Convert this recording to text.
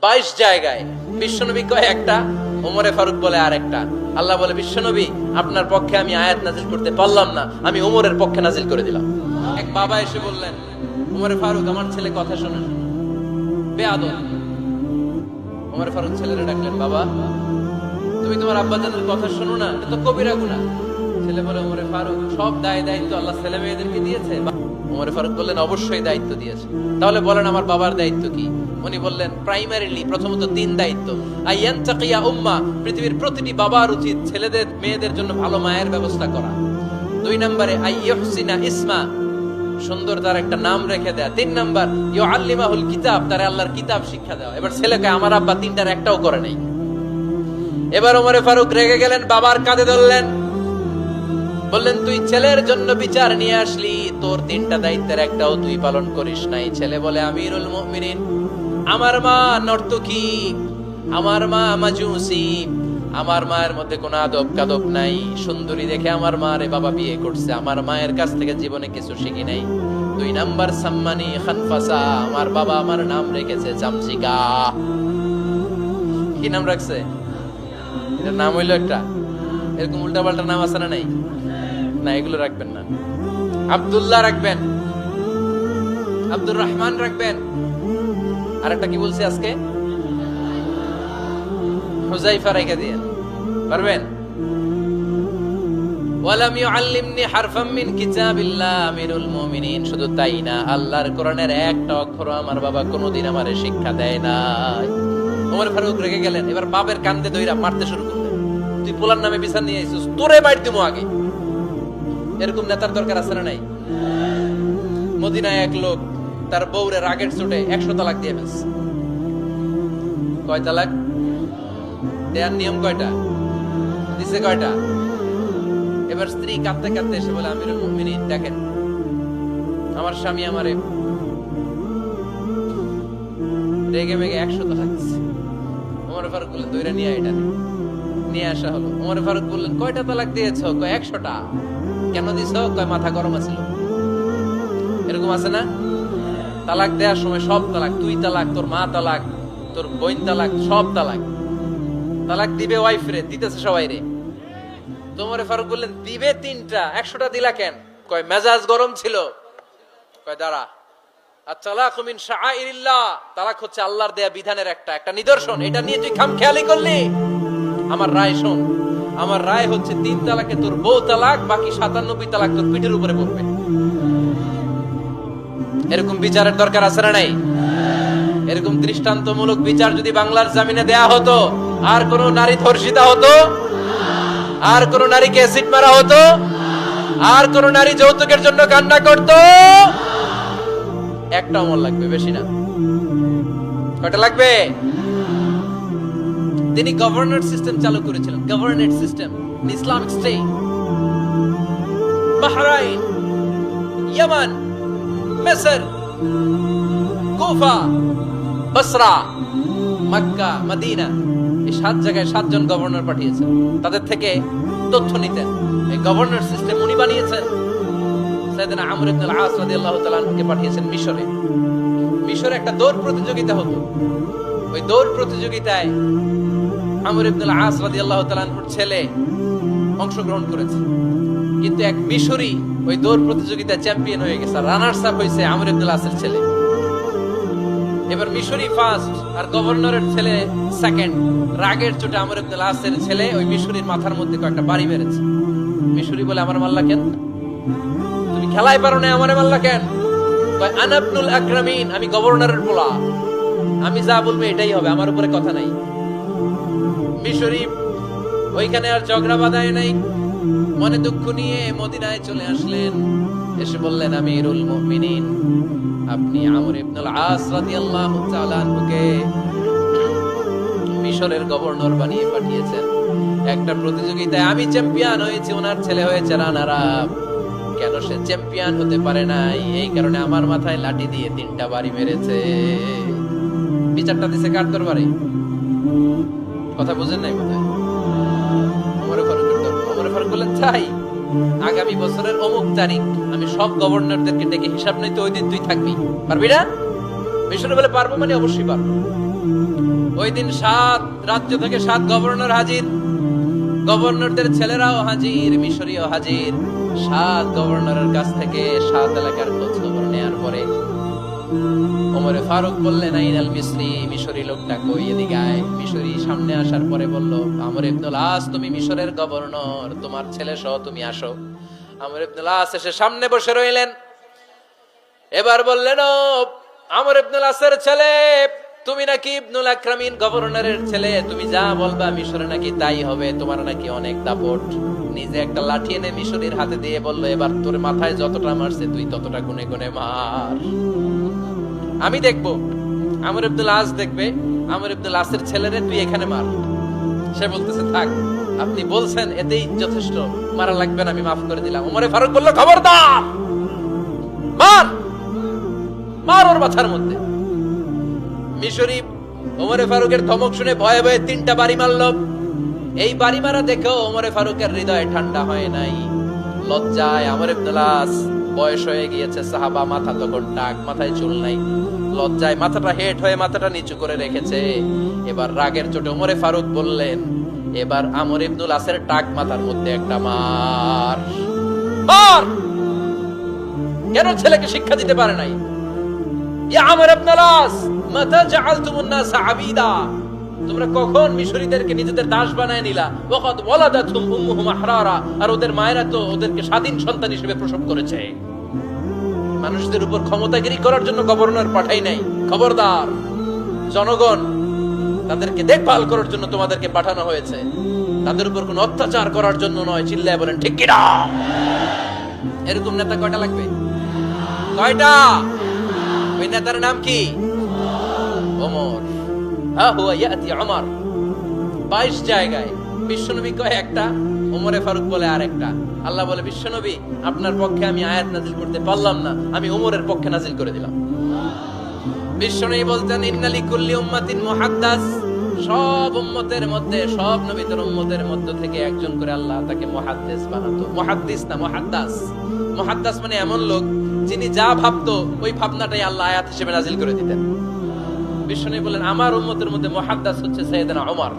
22 জায়গায়। বিশ্বনবী কয় একটা, ওমরে ফারুক বলে আর একটা। আল্লাহ বলে, বিশ্বনবী আপনার পক্ষে আমি আয়াত নাজিল করতে পারলাম না, আমি ওমরের পক্ষে নাজিল করে দিলাম। এক বাবা এসে বললেন, ওমরে ফারুক আমার ছেলে কথা শোনে বেয়াদব। ওমরে ফারুক ছেলেরে ডাকলেন, বাবা তুমি তোমার আব্বাজানের কথা শোনো না, এটা তো কবিরা গুনাহ। ছেলে বলে, ওমরে ফারুক সব দায়িত্ব আল্লাহ ছেলে মেয়েদেরকে দিয়েছে। ওমরে ফারুক বললেন, অবশ্যই দায়িত্ব দিয়েছে। তাহলে বলেন আমার বাবার দায়িত্ব কি? উনি বললেন, প্রাইমারিলি প্রথমত 3 দায়িত্ব। আইয়ান তাকিয়া উম্মাহ, পৃথিবীর প্রতিটি বাবার উচিত ছেলেদের মেয়েদের জন্য ভালো মায়ের ব্যবস্থা করা। 2 নম্বরে আইয়ুহসিনা ইসমা, সুন্দর তার একটা নাম রেখে দেয়া। 3 নাম্বার ইউআল্লিমাহুল কিতাব, তার আল্লাহর কিতাব শিক্ষা দেওয়া। এবার ছেলেকে আমার আব্বা 3টার একটাও করে নাই। এবার ওমরে ফারুক রেগে গেলেন, বাবার কাঁধে ধরলেন, বললেন তুই ছেলের জন্য বিচার নিয়ে আসলি, তোর 3টা দায়িত্বের একটাও তুই পালন করিস নাই। ছেলে বলে, আমিরুল মুমিনিন আমার মা নর্তকী, আমার মা মাজুসি, আমার মায়ের মধ্যে কোনো আদব কাদব নাই, সুন্দরী দেখে আমার মারে বাবা বিয়ে করছে, আমার মায়ের কাছ থেকে জীবনে কিছু শিখি নাই। 2 নাম্বার সাম্মানি খানফাসা, আমার বাবা আমার নাম রেখেছে চামচিকা। কি নাম রাখছে? এটার নাম হইলো একটা, এরকম উল্টা পাল্টা নাম আছে না? নাই না, এগুলো রাখবেন না। আব্দুল্লাহ রাখবেন, আব্দুর রহমান রাখবেন। আর একটা কি বলছি আজকে? হুজাইফা রেখে দিয়েন, পারবেন? ওয়ালাম ইউআল্লিমনি হারফাম মিন কিতাবিল্লাহ আমিরুল মুমিনিন। শুধু তাই না, আল্লাহর কোরআনের একটা অক্ষর আমার বাবা কোনোদিন আমারে শিক্ষা দেয় নাই। ওমর ফারুক রেগে গেলেন, এবার বাপের কান্দে দইরা মারতে শুরু করলেন। তুই পোলার নামে বিচার নিয়ে আইছিস, তোরে মার দিমু আগে। এরকম নেতার দরকার আছে না নাই? মদিনায় এক লোক তার বউরে রাগের চোটে 100 তালাক দিয়ে ফেলছে। কয় তালাক দেয়ার নিয়ম কয়টা? দিছে কয়টা? এবার স্ত্রী কাঁদতে কাঁদতে এসে বলে, আমিরুল মুমিনিন দেখেন, আমার স্বামী আমারে রেগে মেগে 100 তালাক দিছে। ওমর ফারুক বললেন, দইরা নিয়ে এটা নিয়ে আসা হলো। ওমর ফারুক বললেন, কয়টা তালাক দিয়েছো? কয় 100টা। কেন দিছো? কয় মাথা গরম আছিল। এরকম আছে না? তালাক দেওয়ার সময় সব তালাক, তুই তালাক, তোর মা তালাক, তোর বোন তালাক, সব তালাক। তালাক দিবে ওয়াইফ রে, দিতেছে সবাই রে। ওমর ফারুক বললেন, দিবে 3টা, 100টা দিলা কেন? কয় মেজাজ গরম ছিল। কয় দাঁড়া, আত-তালাকু মিন শাআইরিল্লাহ, তালাক হচ্ছে আল্লাহর দেয়া বিধানের একটা নিদর্শন। এটা নিয়ে তুই খামখেয়ালি করলি? আমার রায় শোন, আমার রায় হচ্ছে 3 তালাকে তোর বউ তালাক, বাকি 97 তালাক তোর পিঠের উপরে পড়বে। এরকম বিচারের দরকার আছে না নাই? এরকম দৃষ্টান্তমূলক বিচার যদি বাংলার জমিনে দেয়া হতো, আর কোন নারী ধর্ষিতা হতো, আর কোন নারীকে অ্যাসিড মারা হতো, আর কোন নারী যৌতুকের জন্য কান্না করত? একটা অমর লাগবে, বেশি না। কয়টা লাগবে? তিনি গভর্নর সিস্টেম চালু করেছিলেন, governor system, Islamic state. Bahrain, Yemen, মিসর, কুফা, বসরা, মক্কা, মদিনা, এই 7 জায়গায় 7 জন গভর্নর পাঠিয়েছেন, তাদের থেকে তথ্য নিতেন। এই গভর্নর সিস্টেম উনি বানিয়েছেন। সাইয়েদনা আমর ইবনে আল-আস রাদিয়াল্লাহু তাআলা আনহুকে পাঠিয়েছেন মিশরে। মিশরে একটা দৌড় প্রতিযোগিতা হতো। ওই দৌড় প্রতিযোগিতায় আমর ইবনে আল-আস রাদিয়াল্লাহু তাআলা আনহুর ছেলে অংশগ্রহণ করেছে, কিন্তু এক মিশরি ওই দৌড় প্রতিযোগিতায় চ্যাম্পিয়ন হয়ে গেছে। রানার্স আপ হয়েছে আমর ইবনে আল-আসের ছেলে। এবার মিশরি ফার্স্ট আর গভর্নরের ছেলে সেকেন্ড। রাগের চোটে আমর ইবনে আল-আসের ছেলে ওই মিশরির মাথার মধ্যে কয়েকটা বাড়ি মেরেছে। মিশরি বলে, আমার মাল্লা কেন? তুমি খেলায় পারো না, আমারে মাল্লা কেন? কয়, আনা ইবনুল আকরামিন, আমি গভর্নরের পোলা, আমি যা বলবো এটাই হবে, আমার উপরে কথা নাই। মিশরি ওইখানে আর ঝগড়া বাঁধায় নাই, মনে দুঃখ নিয়ে মদিনায় চলে আসলেন। এসে বললেন, আমিরুল মুমিনিন, আপনি আমর ইবনে আল-আস রাদিয়াল্লাহু তাআলা আনহুকে মিশরের গভর্নর বানিয়ে পাঠিয়েছেন। একটা প্রতিযোগিতায় আমি চ্যাম্পিয়ন হয়েছি, ওনার ছেলে হয়েছে রানার আপ। কেন সে চ্যাম্পিয়ন হতে পারে নাই? এই কারণে আমার মাথায় লাঠি দিয়ে 3টা বাড়ি মেরেছে। বিচারটা দিছে কার দরবারে? কথা বুঝেন নাই বোধহয়? ওমর ফারুকের দরবারে। ওমর ফারুক বললেন, তাই আগামী বছরের অমুক তারিখ আমি সব গভর্নরদেরকে ডেকে হিসাব নিতে, ওই দিন তুই থাকবি, পারবি না? মিশরে বলে, পারবো মানে অবশ্যই পারবো। ওই দিন 7 রাজ্য থেকে 7 গভর্নর হাজির, গভর্নরদের ছেলেরাও হাজির, মিশরীয় হাজির। 7 গভর্নরের কাছ থেকে 7 এলাকার খোঁজ খবর নেয়ার পরে ওমরে ফারুক বললেন, আইনাল মিসরি, মিশরী লোকটা কই, এদিকে আয়। মিশরী সামনে আসার পরে বলল, আমর ইবনুল আস, তুমি মিশরের গভর্নর, তোমার ছেলে সহ তুমি আসো। আমর ইবনুল আস এসে সামনে বসে রইলেন। এবার বললেন, ও আমর ইবনুল আসের ছেলে, তুমি নাকি ইবনুল আকরামিন গভর্নরের ছেলে, তুমি যা বলবা মিশরে নাকি তাই হবে, তোমার নাকি অনেক দাপট। নিজে একটা লাঠি এনে মিশরীর হাতে দিয়ে বলল, এবার তোর মাথায় যতটা মারছে তুই ততটা গুনে গুনে মার, আমি দেখবো। আমর ইবনুল আস দেখবে, আমর ইবনুল আসের ছেলেরে তুই এখানে মার। সে বলতেছে, থাক, আপনি বলছেন এতেই যথেষ্ট, মারা লাগবে না, আমি মাফ করে দিলাম। ওমরে ফারুক বলল, খবরদার, মার, মার ওর মাথার মধ্যে। মিশরী ওমরে ফারুকের ধমক শুনে ভয়ে ভয়ে 3টা বাড়ি মারল। এই বাড়ি মারা দেখেও ওমরে ফারুকের হৃদয় ঠান্ডা হয় নাই। লজ্জায় আমর ইবনুল আস, বয়স হয়ে গিয়েছে সাহাবা, মাথা তখন টাক, মাথায় চুল নাই, লজ্জায় মাথাটা হেট হয়ে মাথাটা নিচু করে রেখেছে। এবার রাগের চোটে ওমরে ফারুক বললেন, এবার আমর ইবনুল আসের টাক মাথার মধ্যে একটা মার, মার। কেন ছেলেকে শিক্ষা দিতে পারে নাই? ইয়া আমর ইবনুল আস, মাতা জাআলতুমুন নাস আবিদা, তোমরা কখন মিশরীদেরকে নিজেদের দাস বানায় নিলা? ওয়াকাদ ওয়ালাদাতুম উম্মুহুম আহরারা, আর ওদের মায়েরা তো ওদেরকে স্বাধীন সন্তান হিসেবে প্রসব করেছে। মানুষদের উপর ক্ষমতাগিরি করার জন্য গভর্নর পাঠাই নাই। খবরদার, জনগণ, তাদেরকে দেখভাল করার জন্য তোমাদেরকে পাঠানো হয়েছে, তাদের উপর কোনো অত্যাচার করার জন্য নয়। চিল্লায় বলেন ঠিক কিনা? এরকম নেতা কয়টা লাগবে? কয়টা? ওই নেতার নাম কি? ওমর। হা হুয়া ইয়াতি ওমর। 22 জায়গায় বিশ্বনবী কয় একটা, ওমরে ফারুক বলে আরেকটা। আল্লাহ বলে, বিশ্বনবী, আপনার পক্ষে আমি আয়াত নাজিল করতে পারলাম না, আমি ওমরের পক্ষে নাজিল করে দিলাম। বিশ্বনবী বলতেন, ইন্না লিকুল্লি উম্মাতিন মুহাদ্দাস, সব উম্মতের মধ্যে, সব নবীদের উম্মতের মধ্য থেকে একজন করে আল্লাহ তাকে মুহাদ্দিস বানাতো। মুহাদ্দিস না, মুহাদ্দাস। মুহাদ্দাস মানে এমন লোক যিনি যা ভাবতো ওই ভাবনাটাই আল্লাহ আয়াত হিসেবে নাজিল করে দিতেন। বিশ্বনবী বলেন, আমার উম্মতের মধ্যে মুহাদ্দাস হচ্ছে সাইয়েদনা ওমর।